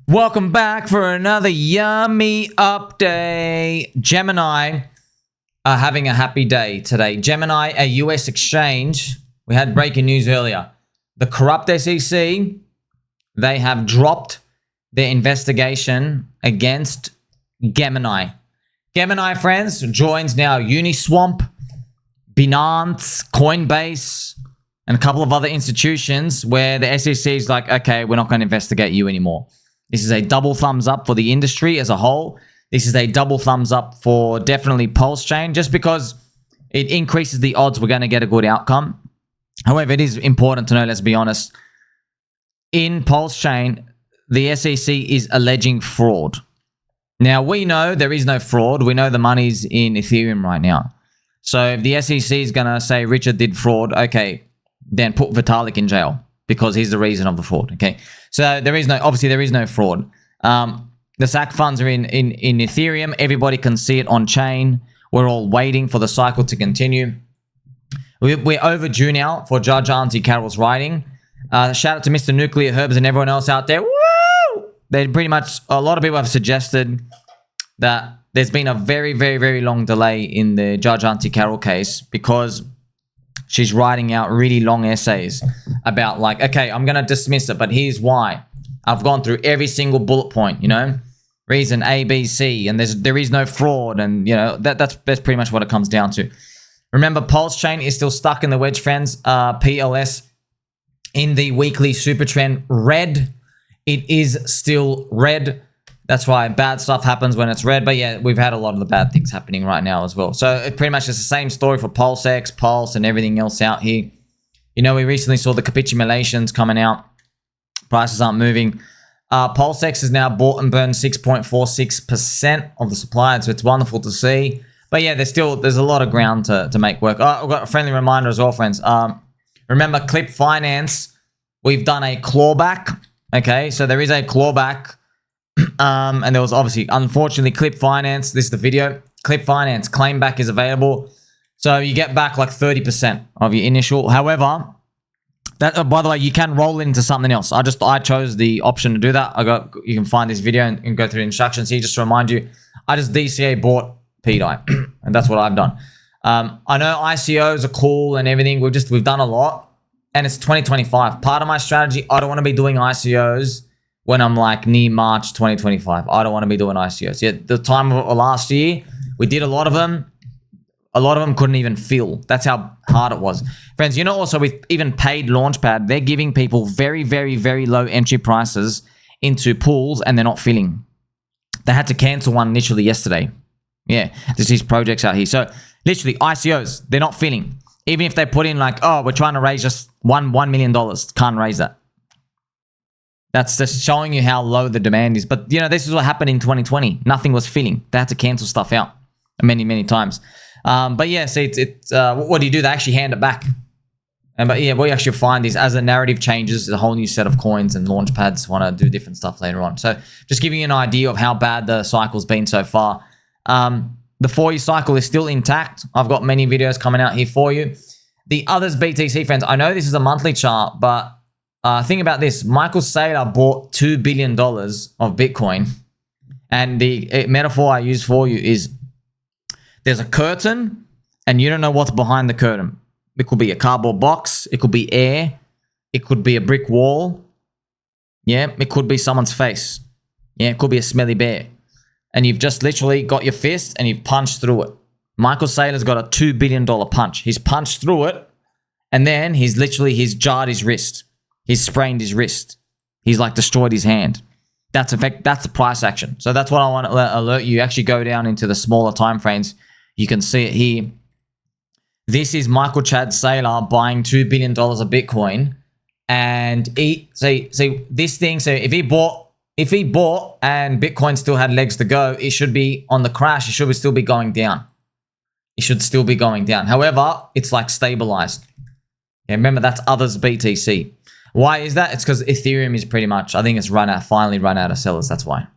Welcome back for another yummy update. Gemini are having a happy day today. Gemini, a US exchange. We had breaking news earlier. The corrupt SEC, they have dropped their investigation against Gemini. Gemini, friends, joins now Uniswap, Binance, Coinbase, and a couple of other institutions where the SEC is like, okay, we're not going to investigate you anymore. This is a double thumbs up for the industry as a whole. This is a double thumbs up for definitely PulseChain, just because it increases the odds we're going to get a good outcome. However, it is important to know, let's be honest, in PulseChain, the SEC is alleging fraud. Now, we know there is no fraud. We know the money's in Ethereum right now. So if the SEC is going to say Richard did fraud, okay, then put Vitalik in jail because he's the reason of the fraud, okay? So there is no, obviously there is no fraud. The SAC funds are in Ethereum. Everybody can see it on chain. We're all waiting for the cycle to continue. We're overdue now for Judge Auntie Carol's writing. Shout out to Mr. Nuclear Herbs and everyone else out there. Woo! They pretty much, a lot of people have suggested that there's been a very, very, very long delay in the Judge Auntie Carol case because she's writing out really long essays about like, okay, I'm going to dismiss it, but here's why. I've gone through every single bullet point, you know, reason A, B, C, and there is no fraud. And, you know, that's pretty much what it comes down to. Remember, PulseChain is still stuck in the wedge, friends. PLS in the weekly super trend red. It is still red. That's why bad stuff happens when it's red. But yeah, we've had a lot of the bad things happening right now as well. So it pretty much is the same story for PulseX, Pulse, and everything else out here. You know, we recently saw the capitulations coming out. Prices aren't moving. PulseX is now bought and burned 6.46% of the supply. So it's wonderful to see. But yeah, there's a lot of ground to make work. Oh, I've got a friendly reminder as well, friends. Remember, Clip Finance, we've done a clawback. Okay, so there is a clawback. And there was obviously, unfortunately, Clip Finance. This is the video. Clip Finance claim back is available. So you get back like 30% of your initial. However, that by the way, you can roll into something else. I chose the option to do that. You can find this video and go through the instructions here. Just to remind you, I just DCA bought PDI, and that's what I've done. I know ICOs are cool and everything. We've done a lot, and it's 2025. Part of my strategy, I don't want to be doing ICOs when I'm like near March 2025. I don't want to be doing ICOs. Yeah, the time of last year, we did a lot of them. A lot of them couldn't even fill. That's how hard it was. Friends, you know, also with even paid Launchpad, they're giving people very, very, very low entry prices into pools and they're not filling. They had to cancel one literally yesterday. Yeah, there's these projects out here. So literally ICOs, they're not filling. Even if they put in like, oh, we're trying to raise just $1 million. Can't raise that. That's just showing you how low the demand is. But, you know, this is what happened in 2020. Nothing was filling. They had to cancel stuff out many, many times. But yeah, see, what do you do? They actually hand it back. But yeah, what you actually find is as the narrative changes, a whole new set of coins and launchpads want to do different stuff later on. So just giving you an idea of how bad the cycle's been so far. The 4-year cycle is still intact. I've got many videos coming out here for you. The others BTC, friends, I know this is a monthly chart, but think about this. Michael Saylor bought $2 billion of Bitcoin. And the metaphor I use for you is there's a curtain and you don't know what's behind the curtain. It could be a cardboard box. It could be air. It could be a brick wall. Yeah, it could be someone's face. Yeah, it could be a smelly bear. And you've just literally got your fist and you've punched through it. Michael Saylor's got a $2 billion punch. He's punched through it and then he's jarred his wrist. He's sprained his wrist. He's like destroyed his hand. That's the price action. So that's what I want to alert you. Actually go down into the smaller time frames. You can see it here. This is Michael Chad Saylor buying $2 billion of Bitcoin. And this thing, so if he bought and Bitcoin still had legs to go, it should be on the crash. It should still be going down. It should still be going down. However, it's like stabilized. Yeah, remember that's others BTC. Why is that? It's because Ethereum is pretty much, I think it's finally run out of sellers. That's why.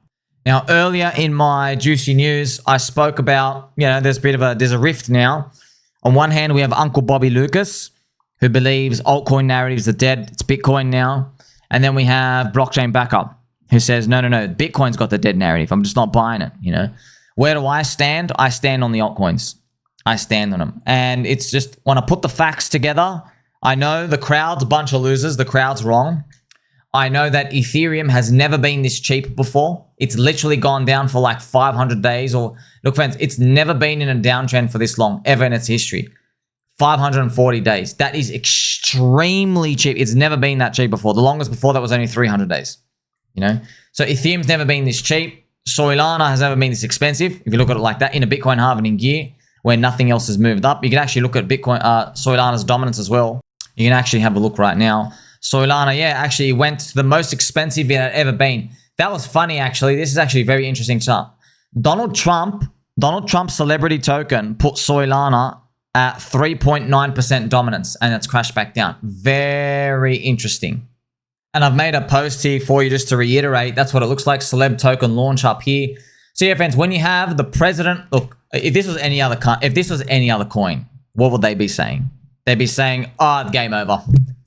Now, earlier in my juicy news, I spoke about, you know, there's a rift now. On one hand, we have Uncle Bobby Lucas, who believes altcoin narratives are dead. It's Bitcoin now. And then we have blockchain backup. who says, no, Bitcoin's got the dead narrative. I'm just not buying it, you know. Where do I stand? I stand on the altcoins. I stand on them. And it's just, when I put the facts together, I know the crowd's a bunch of losers. The crowd's wrong. I know that Ethereum has never been this cheap before. It's literally gone down for like 500 days. Or look, friends, it's never been in a downtrend for this long, ever in its history. 540 days. That is extremely cheap. It's never been that cheap before. The longest before that was only 300 days. You know? So Ethereum's never been this cheap. Soylana has never been this expensive. If you look at it like that in a Bitcoin halvening year where nothing else has moved up, you can actually look at Bitcoin, Soylana's dominance as well. You can actually have a look right now. Soylana, yeah, actually went to the most expensive it had ever been. That was funny, actually. This is actually very interesting stuff. Donald Trump's celebrity token put Soylana at 3.9% dominance, and it's crashed back down. Very interesting. And I've made a post here for you just to reiterate. That's what it looks like. Celeb token launch up here. So yeah, friends, when you have the president, look, if this was any other coin, what would they be saying? They'd be saying, oh, game over.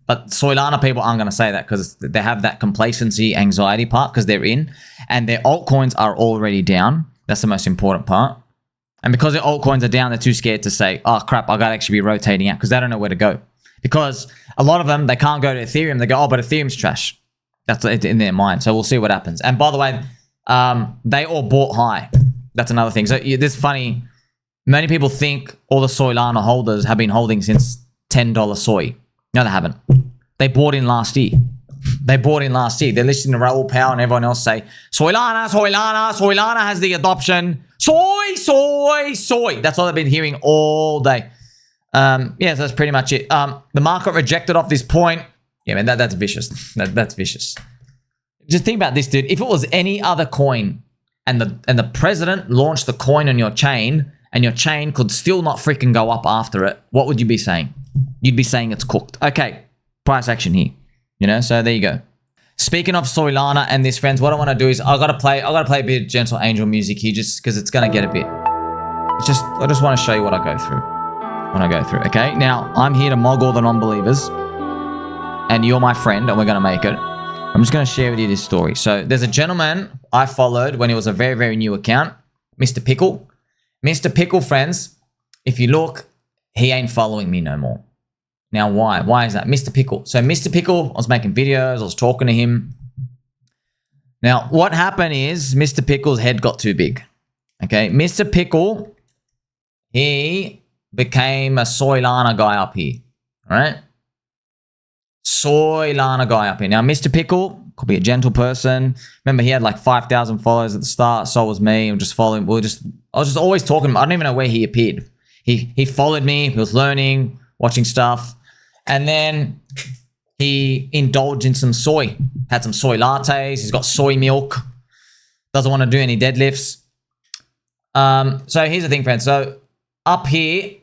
But Soylana people aren't going to say that because they have that complacency, anxiety part because they're in, and their altcoins are already down. That's the most important part. And because their altcoins are down, they're too scared to say, oh crap, I got to actually be rotating out because they don't know where to go. Because a lot of them, they can't go to Ethereum. They go, oh, but Ethereum's trash. That's in their mind. So we'll see what happens. And by the way, they all bought high. That's another thing. So this is funny. Many people think all the Soylana holders have been holding since $10 soy. No, they haven't. They bought in last year. They're listening to Raoul Pal and everyone else say, Soylana has the adoption. Soy. That's all they've been hearing all day. Yeah, so that's pretty much it. The market rejected off this point. Yeah, man, that's vicious. That's vicious. Just think about this, dude. If it was any other coin and the president launched the coin on your chain and your chain could still not freaking go up after it, what would you be saying? You'd be saying it's cooked. Okay, price action here. You know, so there you go. Speaking of Soylana and this, friends, what I want to do is I gotta play a bit of gentle angel music here just because it's gonna get a bit. I just want to show you what I go through. Okay, now I'm here to mog all the non-believers, and you're my friend, and we're gonna make it. I'm just gonna share with you this story. So there's a gentleman I followed when he was a very, very new account, Mr. Pickle. Mr. Pickle, friends, if you look, he ain't following me no more. Now, why? Why is that? Mr. Pickle. So Mr. Pickle, I was making videos, I was talking to him. Now, what happened is Mr. Pickle's head got too big. Okay, Mr. Pickle, he became a Soylana guy up here. All right? Soylana guy up here. Now, Mr. Pickle could be a gentle person. Remember, he had like 5,000 followers at the start. So was me. I'm just following. I was just always talking to him. I don't even know where he appeared. He followed me. He was learning, watching stuff. And then he indulged in some soy. Had some soy lattes. He's got soy milk. Doesn't want to do any deadlifts. So here's the thing, friends. So up here,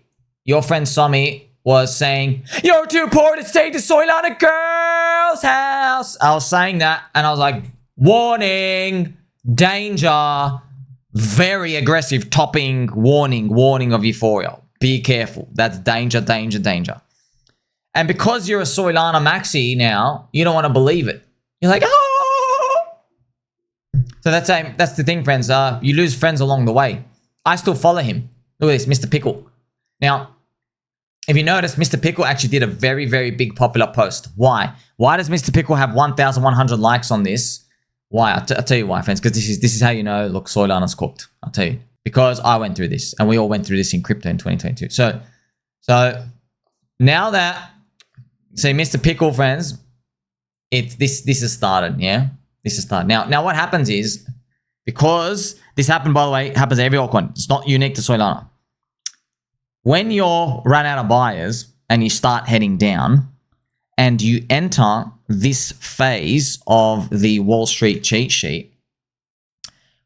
your friend Sommi was saying, you're too poor to stay to Soylana girl's house. I was saying that, and I was like, warning, danger, very aggressive topping, warning of euphoria. Be careful. That's danger. And because you're a Soylana maxi now, you don't want to believe it. You're like, oh. So that's the thing, friends. You lose friends along the way. I still follow him. Look at this, Mr. Pickle. Now, if you notice, Mr. Pickle actually did a very, very big popular post. Why? Why does Mr. Pickle have 1,100 likes on this? Why? I'll tell you why, friends, because this is how you know, look, Soylana's cooked. I'll tell you. Because I went through this, and we all went through this in crypto in 2022. So now that, say, Mr. Pickle, friends, this has started, yeah? This has started. Now what happens is, because this happened, by the way, happens to every altcoin. It's not unique to Soylana. When you're run out of buyers and you start heading down and you enter this phase of the Wall Street cheat sheet,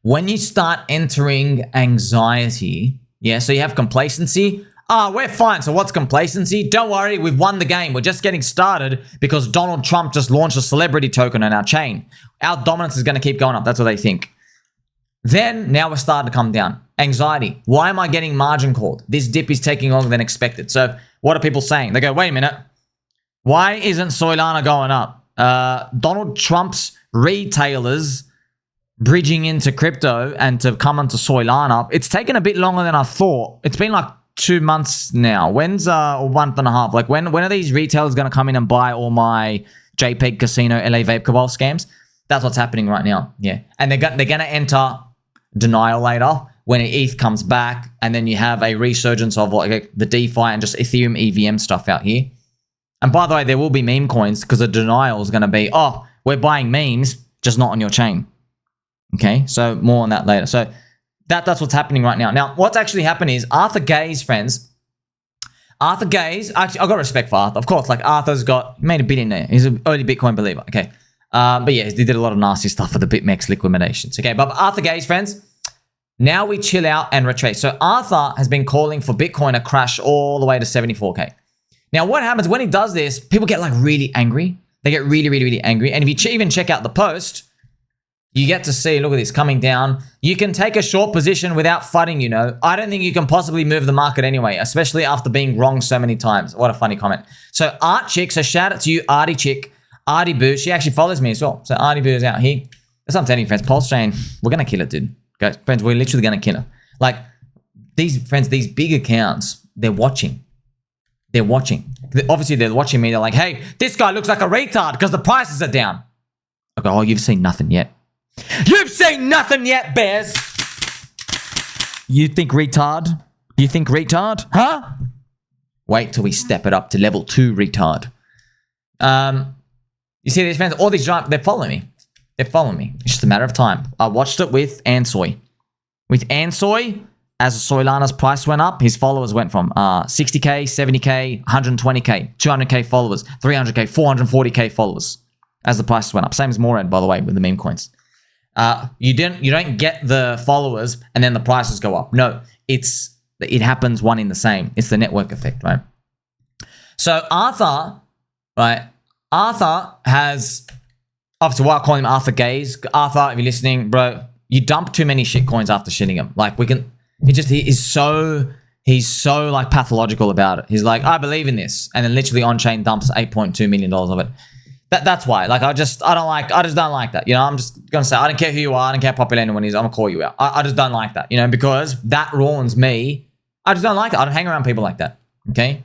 when you start entering anxiety, yeah, so you have complacency. We're fine. So what's complacency? Don't worry, we've won the game. We're just getting started because Donald Trump just launched a celebrity token on our chain. Our dominance is going to keep going up. That's what they think. Then now we're starting to come down. Anxiety. Why am I getting margin called? This dip is taking longer than expected. So what are people saying? They go, wait a minute. Why isn't Soylana going up? Donald Trump's retailers bridging into crypto and to come onto Soylana, it's taken a bit longer than I thought. It's been like 2 months now. When's a month and a half? Like when are these retailers going to come in and buy all my JPEG Casino LA Vape Cabal scams? That's what's happening right now. Yeah. And they're going to enter denial later when ETH comes back, and then you have a resurgence of like the DeFi and just Ethereum EVM stuff out here. And by the way, there will be meme coins because the denial is going to be, oh, we're buying memes, just not on your chain. Okay, so more on that later. So that's what's happening right now. Now, what's actually happened is Arthur Gay's friends. Arthur Gay's, actually, I've got respect for Arthur. Of course, like Arthur's made a bit in there. He's an early Bitcoin believer. Okay. But yeah, he did a lot of nasty stuff for the BitMEX liquidations. Okay, but Arthur Gay's friends, now we chill out and retrace. So Arthur has been calling for Bitcoin to crash all the way to 74K. Now, what happens when he does this, people get like really angry. They get really, really, really angry. And if you even check out the post, you get to see, look at this, coming down. You can take a short position without fighting, you know. I don't think you can possibly move the market anyway, especially after being wrong so many times. What a funny comment. So Art Chick, so shout out to you, Artie Chick, Artie Boo. She actually follows me as well. So Artie Boo is out here. That's what I'm telling you, friends. PulseChain, we're going to kill it, dude. Guys, friends, we're literally going to kill it. Like, these friends, these big accounts, they're watching. They're watching. Obviously, they're watching me. They're like, hey, this guy looks like a retard because the prices are down. I go, oh, you've seen nothing yet. You've seen nothing yet, Bears. You think retard? You think retard? Huh? Wait till we step it up to level 2 retard. You see these friends, all these giants, they're following me. They're following me. It's just a matter of time. I watched it with Ansoy. With Ansoy, as Soylana's price went up, his followers went from 60K, 70K, 120K, 200K followers, 300K, 440K followers as the prices went up. Same as Morad, by the way, with the meme coins. You don't get the followers and then the prices go up. No, it happens one in the same. It's the network effect, right? So Arthur, right? Arthur has, obviously, why I call him Arthur Gaze. Arthur, if you're listening, bro, you dump too many shit coins after shitting him. Like he's so like pathological about it. He's like, I believe in this, and then literally on chain dumps $8.2 million of it. That's why. Like I just don't like that. You know, I'm just gonna say I don't care who you are, I don't care how popular anyone is, I'm gonna call you out. I just don't like that, you know, because that ruins me. I just don't like it. I don't hang around people like that. Okay.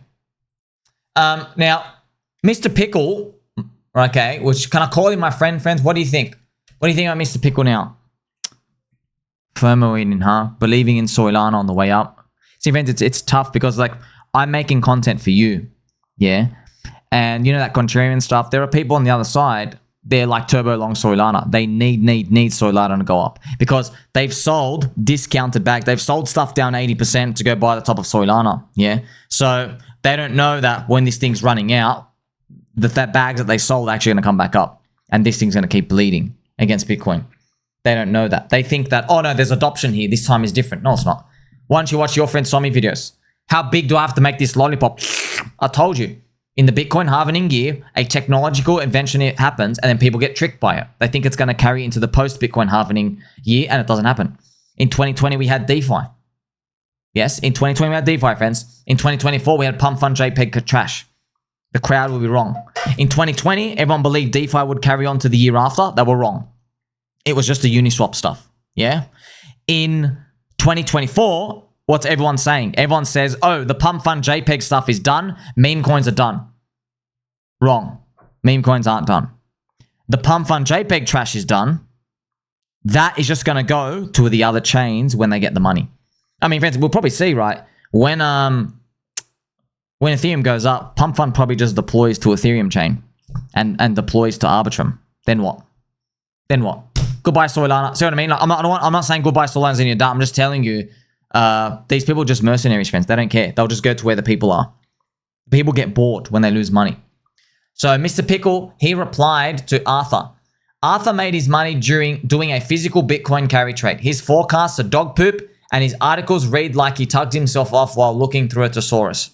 Now, Mr. Pickle, okay, which can I call him my friends? What do you think? What do you think about Mr. Pickle now? FOMO eating, huh? Believing in Soylana on the way up. See, friends, it's tough because like I'm making content for you. Yeah. And you know that contrarian stuff, there are people on the other side, they're like turbo long Soylana. They need Soylana to go up because they've sold discounted back. They've sold stuff down 80% to go buy the top of Soylana. Yeah. So they don't know that when this thing's running out, that bags that they sold are actually going to come back up. And this thing's going to keep bleeding against Bitcoin. They don't know that. They think that, oh no, there's adoption here. This time is different. No, it's not. Why don't you watch your friend Sommi videos? How big do I have to make this lollipop? I told you. In the Bitcoin halvening year, a technological invention happens and then people get tricked by it. They think it's going to carry into the post-Bitcoin halvening year and it doesn't happen. In 2020, we had DeFi. Yes, in 2020, we had DeFi, friends. In 2024, we had pump fund JPEG trash. The crowd will be wrong. In 2020, everyone believed DeFi would carry on to the year after. They were wrong. It was just the Uniswap stuff. Yeah. In 2024, what's everyone saying? Everyone says, oh, the pump fund JPEG stuff is done. Meme coins are done. Wrong. Meme coins aren't done. The pump fund JPEG trash is done. That is just going to go to the other chains when they get the money. I mean, friends, we'll probably see, right? When Ethereum goes up, pump fund probably just deploys to Ethereum chain and deploys to Arbitrum. Then what? Then what? Goodbye, Soylana. See what I mean? Like, I'm not saying goodbye, Solana's in your dump. I'm just telling you, these people are just mercenaries, friends. They don't care. They'll just go to where the people are. People get bored when they lose money. So Mr. Pickle, he replied to Arthur. Arthur made his money during doing a physical Bitcoin carry trade. His forecasts are dog poop, and his articles read like he tugged himself off while looking through a thesaurus.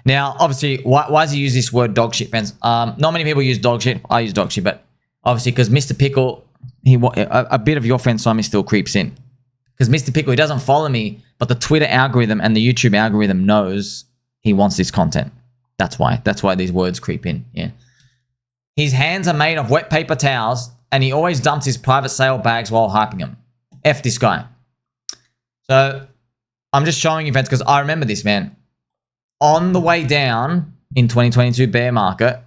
Now, obviously, why does he use this word dog shit, friends? Not many people use dog shit. I use dog shit, but obviously because Mr. Pickle, a bit of your friend Sommi still creeps in. Because Mr. Pickle, he doesn't follow me, but the Twitter algorithm and the YouTube algorithm knows he wants this content. That's why. That's why these words creep in. Yeah. His hands are made of wet paper towels and he always dumps his private sale bags while hyping them. F this guy. So I'm just showing you, friends, because I remember this, man. On the way down in 2022 bear market,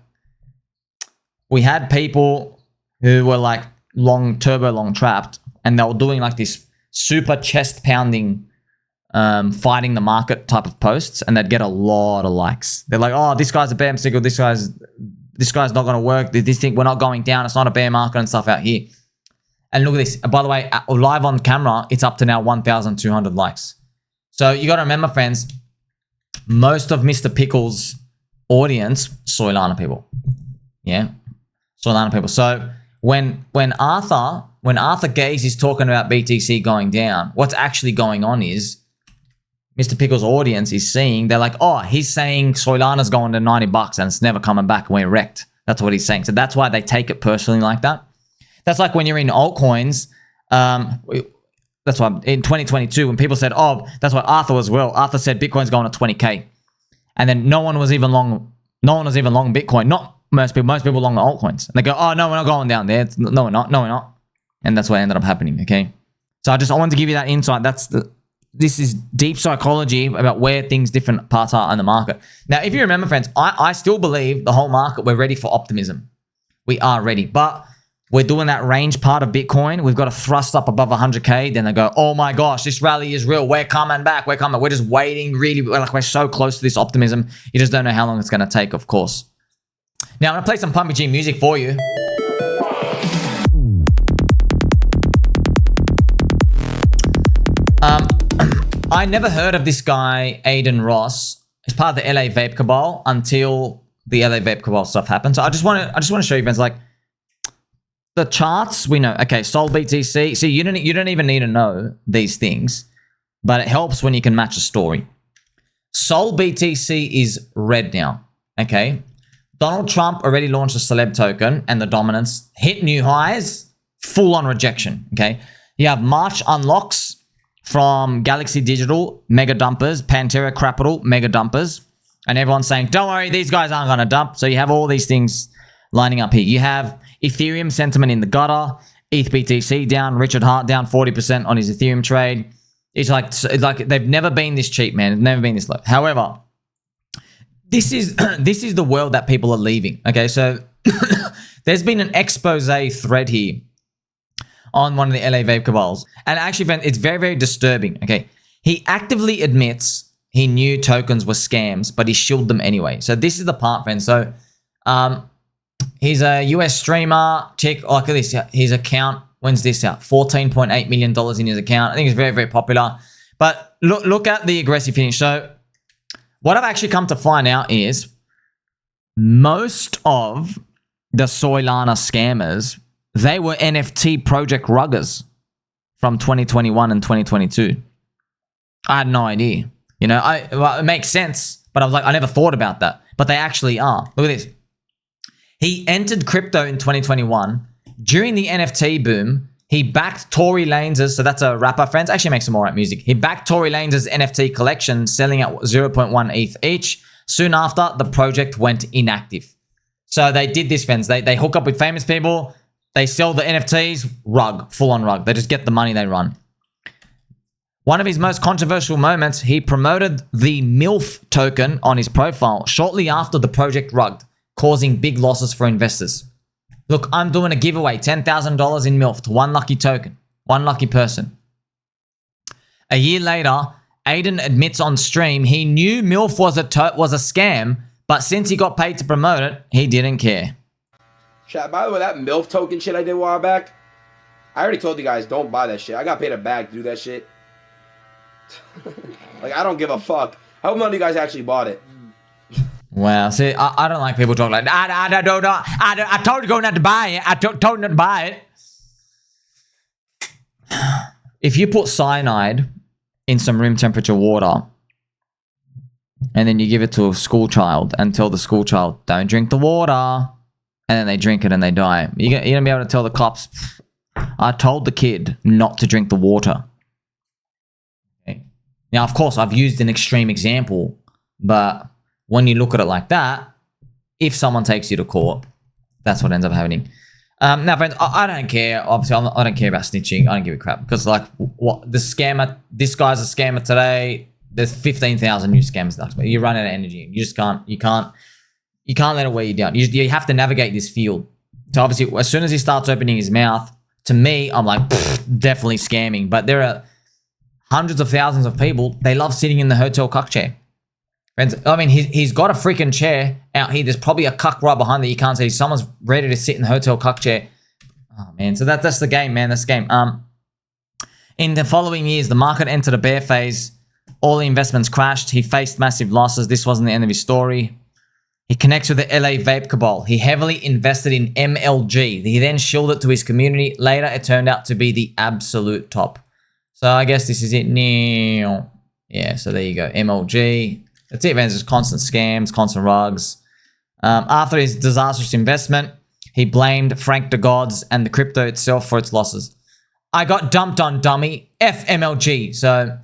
we had people who were like turbo long trapped, and they were doing like this super chest pounding, fighting the market type of posts, and they'd get a lot of likes. They're like, oh, this guy's a bear signal, this guy's not going to work. This thing, we're not going down. It's not a bear market and stuff out here. And look at this. By the way, live on camera, it's up to now 1,200 likes. So you got to remember, friends, most of Mr. Pickle's audience, Soylana people. Yeah, Soylana people. So when Arthur Gaze is talking about BTC going down, what's actually going on is Mr. Pickle's audience is seeing, they're like, oh, he's saying Soylana's going to 90 bucks and it's never coming back and we're wrecked. That's what he's saying. So that's why they take it personally like that. That's like when you're in altcoins. That's why in 2022, when people said, oh, that's what Arthur was well. Arthur said Bitcoin's going to 20K. And then no one was even long Bitcoin. Not most people long the altcoins. And they go, oh, no, we're not going down there. No, we're not. And that's what ended up happening, okay? So I wanted to give you that insight. This is deep psychology about where different parts are in the market. Now, if you remember, friends, I still believe the whole market, we're ready for optimism. We are ready. But we're doing that range part of Bitcoin. We've got to thrust up above 100K. Then they go, oh my gosh, this rally is real. We're coming back. We're coming. We're just waiting. Really, we're so close to this optimism. You just don't know how long it's going to take, of course. Now, I'm going to play some Pumpy G music for you. I never heard of this guy, Aiden Ross. He's part of the LA Vape Cabal until the LA Vape Cabal stuff happened. So I just want to show you, friends, like the charts. We know, okay, Sol BTC. See, you don't even need to know these things, but it helps when you can match a story. Sol BTC is red now. Okay, Donald Trump already launched a celeb token, and the dominance hit new highs. Full on rejection. Okay, you have March unlocks from Galaxy Digital, mega dumpers, Pantera Capital, mega dumpers. And everyone's saying, don't worry, these guys aren't going to dump. So you have all these things lining up here. You have Ethereum sentiment in the gutter, ETH BTC down, Richard Hart down 40% on his Ethereum trade. It's like they've never been this cheap, man. It's never been this low. However, this is the world that people are leaving. Okay, so there's been an expose thread here on one of the LA Vape Cabals. And actually, friend, it's very, very disturbing, okay? He actively admits he knew tokens were scams, but he shielded them anyway. So this is the part, friend. So he's a US streamer. Check, look at this. His account, when's this out? $14.8 million in his account. I think it's very, very popular. But look at the aggressive finish. So what I've actually come to find out is most of the Soylana scammers, they were NFT project ruggers from 2021 and 2022. I had no idea. You know, well, it makes sense, but I was like, I never thought about that. But they actually are. Look at this. He entered crypto in 2021. During the NFT boom, he backed Tory Lanez's, so that's a rapper, friends, actually makes some alright music. He backed Tory Lanez's NFT collection, selling at 0.1 ETH each. Soon after, the project went inactive. So they did this, friends. They hook up with famous people. They sell the NFTs, rug, full on rug. They just get the money, they run. One of his most controversial moments, he promoted the MILF token on his profile shortly after the project rugged, causing big losses for investors. Look, I'm doing a giveaway, $10,000 in MILF to one lucky token, one lucky person. A year later, Aiden admits on stream he knew MILF was a scam, but since he got paid to promote it, he didn't care. Chat, by the way, that MILF token shit I did a while back, I already told you guys, don't buy that shit. I got paid a bag to do that shit. Like, I don't give a fuck. I hope none of you guys actually bought it. Wow, see, I don't like people talking like, I told you not to buy it. I told you not to buy it. If you put cyanide in some room temperature water, and then you give it to a school child and tell the school child, don't drink the water, and then they drink it and they die, you're going to be able to tell the cops, I told the kid not to drink the water. Okay. Now, of course, I've used an extreme example, but when you look at it like that, if someone takes you to court, that's what ends up happening. Now, friends, I don't care. Obviously, I don't care about snitching. I don't give a crap because, like, what the scammer? This guy's a scammer today. There's 15,000 new scammers next week. You run out of energy. You just can't. You can't let it weigh you down. You have to navigate this field. So obviously, as soon as he starts opening his mouth, to me, I'm like, definitely scamming. But there are hundreds of thousands of people. They love sitting in the hotel cuck chair. Friends, I mean, he's got a freaking chair out here. There's probably a cuck right behind that you can't see. Someone's ready to sit in the hotel cuck chair. Oh, man. So that's the game, man. That's the game. In the following years, the market entered a bear phase. All the investments crashed. He faced massive losses. This wasn't the end of his story. He connects with the LA Vape Cabal. He heavily invested in MLG. He then shilled it to his community. Later, it turned out to be the absolute top. So I guess this is it now. Yeah, so there you go. MLG. That's it, man. It's just constant scams, constant rugs. After his disastrous investment, he blamed Frank the Gods and the crypto itself for its losses. I got dumped on, dummy. FMLG. So,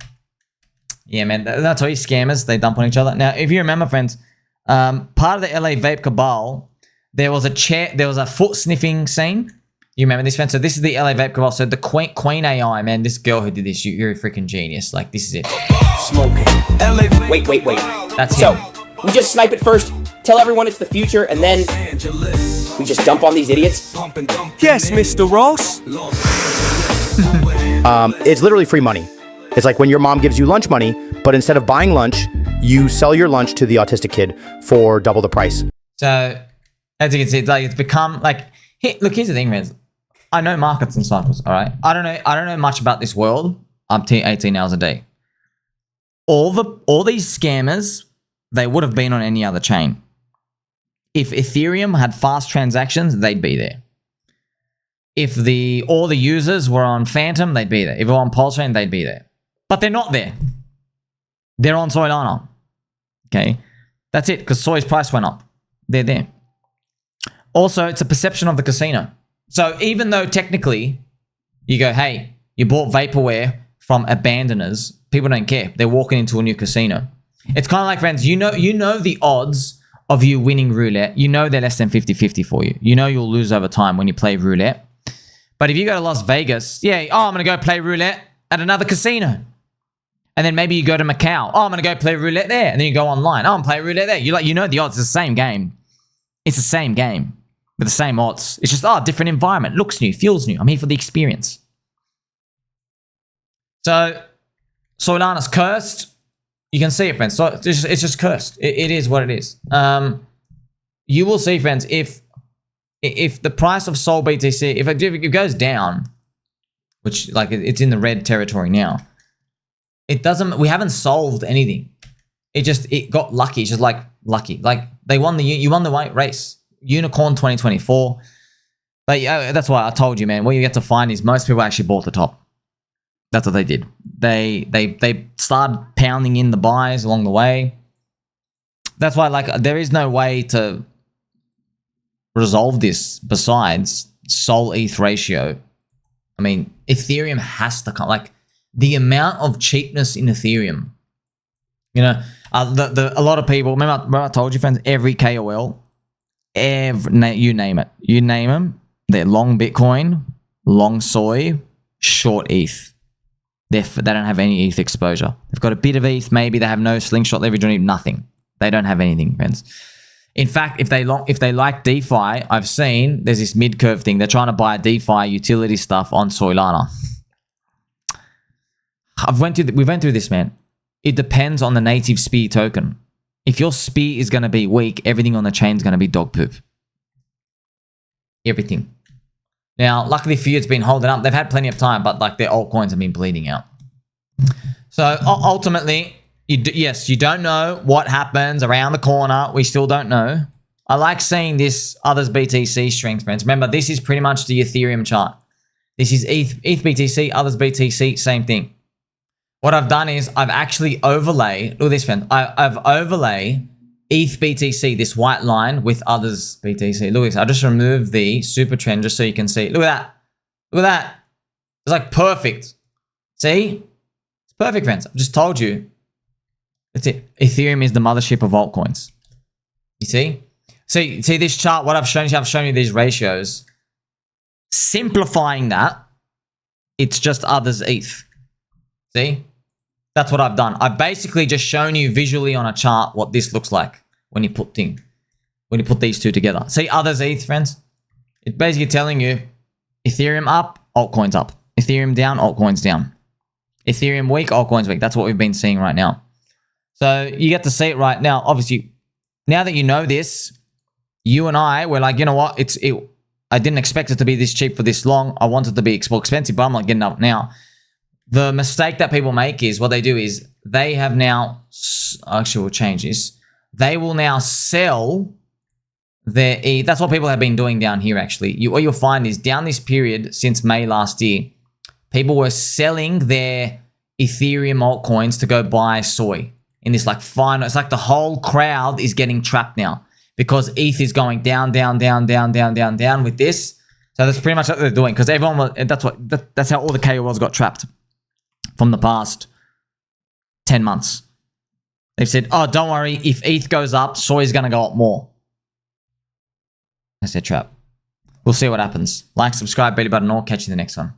yeah, man. That's all you scammers. They dump on each other. Now, if you remember, friends, part of the LA Vape Cabal, there was a foot sniffing scene. You remember this, friends? So this is the LA Vape Cabal. So the Queen AI, man, this girl who did this, you're a freaking genius. Like, this is it. Smoking. Wait. That's so, him. we just snipe it first, tell everyone it's the future, and then we just dump on these idiots? Yes, Mr. Ross. It's literally free money. It's like when your mom gives you lunch money, but instead of buying lunch, you sell your lunch to the autistic kid for double the price. So, as you can see, it's become like, look, here's the thing, man. I know markets and cycles, all right? I don't know much about this world up to 18 hours a day. All these scammers, they would have been on any other chain. If Ethereum had fast transactions, they'd be there. If all the users were on Phantom, they'd be there. If they were on PulseChain, they'd be there. But they're not there. They're on Soylana. Okay? That's it, because Soy's price went up. They're there. Also, it's a perception of the casino. So even though technically you go, hey, you bought vaporware from abandoners, people don't care. They're walking into a new casino. It's kind of like, friends, you know the odds of you winning roulette. You know they're less than 50-50 for you. You know you'll lose over time when you play roulette. But if you go to Las Vegas, I'm going to go play roulette at another casino. And then maybe you go to Macau. I'm going to go play roulette there. And then you go online. I'm going to play roulette there. You know the odds. It's the same game. It's the same game with the same odds. It's just, different environment. Looks new, feels new. I'm here for the experience. So, Solana's cursed. You can see it, friends. So it's just cursed. It is what it is. You will see, friends, if the price of Sol BTC, if it goes down, which like it's in the red territory now, it doesn't. We haven't solved anything. It got lucky. It's just like lucky. Like you won the white race, Unicorn 2024. But yeah, that's why I told you, man. What you get to find is most people actually bought the top. That's what they did. They started pounding in the buys along the way. That's why, like, there is no way to resolve this besides Sol ETH ratio. I mean, Ethereum has to come. Like, the amount of cheapness in Ethereum. You know, a lot of people. Remember I told you, friends. Every KOL, you name it, you name them. They're long Bitcoin, long Soy, short ETH. They don't have any ETH exposure. They've got a bit of ETH, maybe they have no slingshot leverage, nothing. They don't have anything, friends. In fact, if they like DeFi, I've seen there's this mid curve thing. They're trying to buy DeFi utility stuff on Soylana. We went through this, man. It depends on the native SPI token. If your SPI is going to be weak, everything on the chain is going to be dog poop. Everything. Now, luckily for you, it's been holding up. They've had plenty of time, but like their altcoins have been bleeding out. So ultimately, you don't know what happens around the corner. We still don't know. I like seeing this others BTC strength, friends. Remember, this is pretty much the Ethereum chart. This is ETH BTC, others BTC, same thing. What I've done is I've actually overlay, look at this, friend. I've overlay ETH BTC, this white line with others BTC. Look at this. I just removed the super trend just so you can see. Look at that. Look at that. It's like perfect. See? It's perfect, friends. I've just told you. That's it. Ethereum is the mothership of altcoins. You see? See this chart, what I've shown you these ratios. simplifying that, it's just others ETH. See? That's what I've done. I've basically just shown you visually on a chart what this looks like when you put these two together. See others ETH, friends? It's basically telling you Ethereum up, altcoins up. Ethereum down, altcoins down. Ethereum weak, altcoins weak. That's what we've been seeing right now. So you get to see it right now. Obviously, now that you know this, you and I were like, you know what? I didn't expect it to be this cheap for this long. I wanted it to be expensive, but I'm not getting up now. The mistake that people make is what they do is they have now, actually we'll change this. They will now sell their ETH. That's what people have been doing down here actually. What you'll find is down this period since May last year, people were selling their Ethereum altcoins to go buy soy in this like final, it's like the whole crowd is getting trapped now because ETH is going down, down, down, down, down, down, down with this. So that's pretty much what they're doing because everyone, that's how all the KOLs got trapped from the past 10 months. They've said, oh, don't worry, if ETH goes up, soy is going to go up more. That's their trap. We'll see what happens. Like, subscribe, belly button, or catch you in the next one.